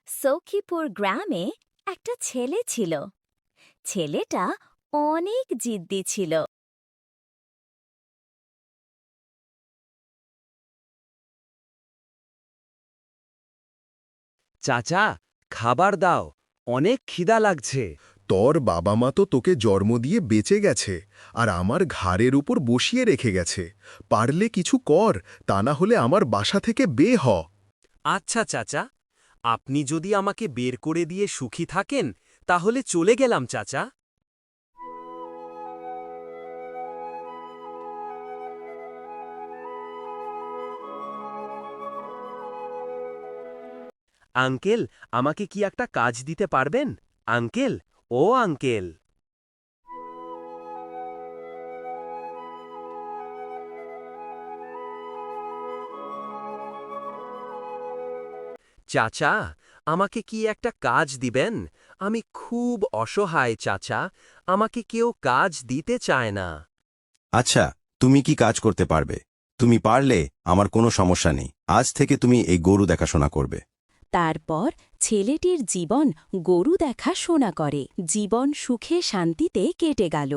সৌখিপুর গ্রামে একটা ছেলে ছিল। ছেলেটা অনেক জিদ্দি ছিল। চাচা, খাবার দাও, অনেক খিদা লাগছে। তোর বাবা মা তো তোকে জন্ম দিয়ে বেঁচে গেছে, আর আমার ঘাড়ের উপর বসিয়ে রেখে গেছে। পারলে কিছু কর, তা না হলে আমার বাসা থেকে হ। আচ্ছা চাচা, আপনি যদি আমাকে বের করে দিয়ে সুখী থাকেন তাহলে চলে গেলাম চাচা। আঙ্কেল, আমাকে কি একটা কাজ দিতে পারবেন? আঙ্কেল, ও আঙ্কেল। চাচা, আমাকে কি একটা কাজ দিবেন? আমি খুব অসহায় চাচা, আমাকে কেউ কাজ দিতে চায় না। আচ্ছা, তুমি কি কাজ করতে পারবে? তুমি পারলে আমার কোনো সমস্যা নেই। আজ থেকে তুমি এই গরু দেখাশোনা করবে। তারপর ছেলেটির জীবন গরু দেখাশোনা করে জীবন সুখে শান্তিতে কেটে গেল।